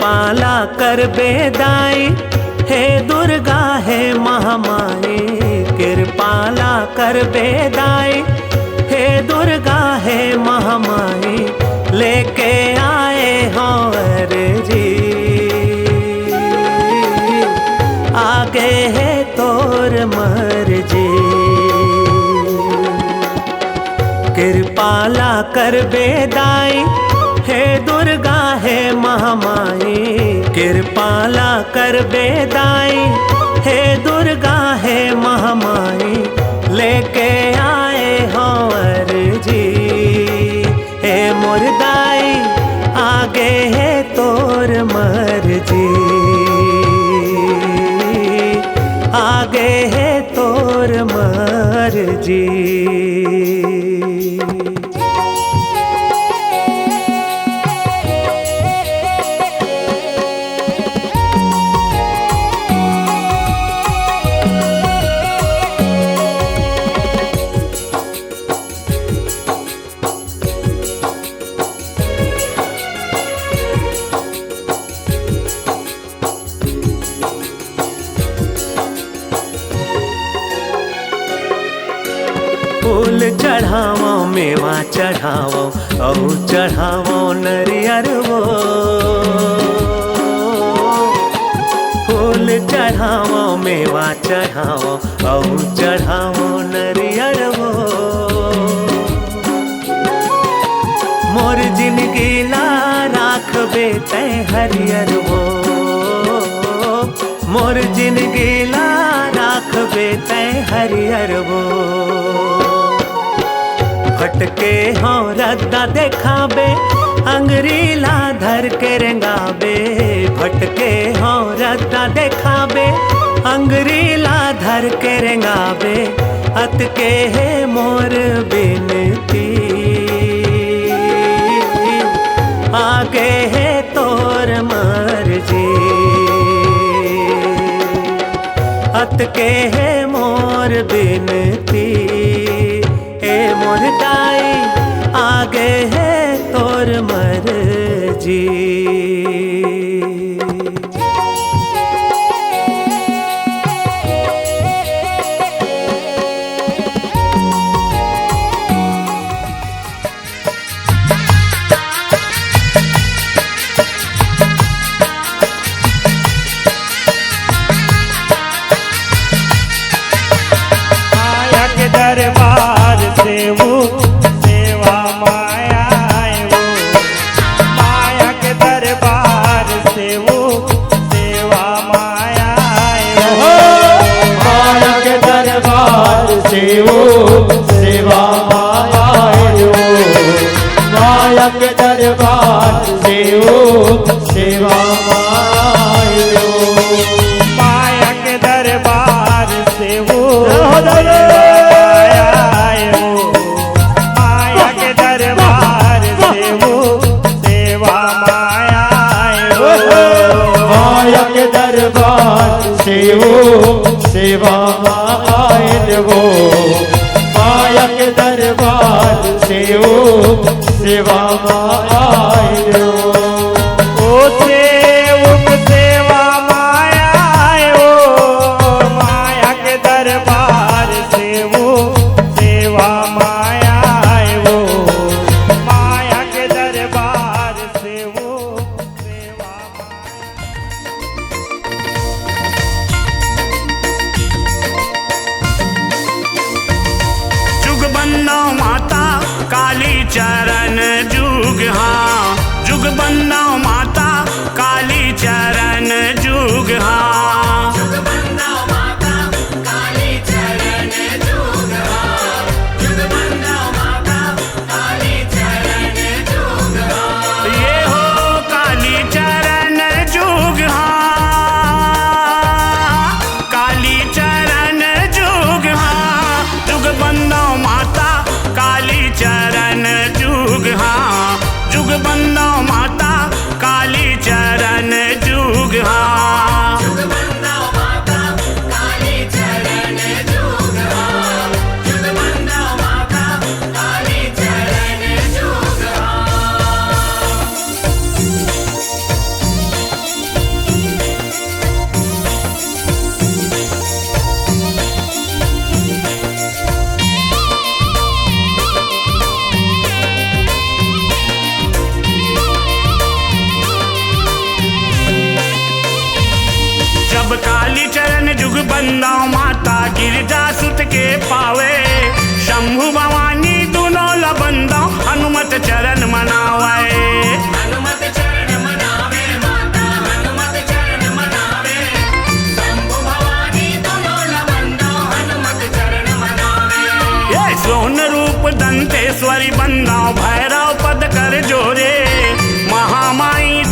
कृपाला कर बेदाई, हे दुर्गा हे महामाई। कृपाला कर बेदाई, हे दुर्गा हे महामाई। लेके आए हो अर्जी, आगे है तोर मर्जी। कृपाला कर बेदाई, हे दुर्गा हे महामाई। कृपाला कर बेदाई, हे दुर्गा हे महामाई। लेके आए हो अर्जी, हे मुर्दाई आगे है तोर मर्जी। आगे है तोर मर्जी। फूल चढ़ावो मेवा चढ़ावो औ चढ़ावो नरियर वो। फूल चढ़ावो मेवा चढ़ावो औ चढ़ावो नरियर वो। मोर जिंदगी ला राखबे तै हरियर वो। मोर जिंदगी ला राखबे तै हरियर वो। भटके हो रद्दा देखाबे अंगरीला धर के रेंगाबे। भटके हो रद्दा देखाबे अंगरीला धर के रेंगाबे। अतके है मोर बिनती, आगे है तोर मर्जी। अतके है मोर बिनती, ए मुर्दाई आगे है तोर मर्जी। माया के दरबार से वो सेवा माया है वो। माया के दरबार से वो सेवा माया है वो। माया के दरबार से वो सेवा माया है वो। माया के दरबार से वो सेवा माया है वो। माया के दरबार से वो माया है वो। माया के दरबार से वो सेवा माया है वो। माया के दरबार से वो सेवा माया है वो। माया के दरबार से वो सेवा माया है वो। ओ सेवक सेवा माया है वो। माया के दरबार से वो सेवा माया है वो। माया के दरबार से वो सेवा जुग बंदो माता काली चरण जुग बंदा माता गिरजा सुत के पावे, शंभु भवानी दोनों लबंदा हनुमत चरण मनावे। हनुमत चरण मनावे माता, हनुमत चरण मनावे, शंभु भवानी दोनों लबंदा हनुमत चरण मनावे। ये सोन रूप दंतेश्वरी बंदा भैरव पद कर जोरे, महामाई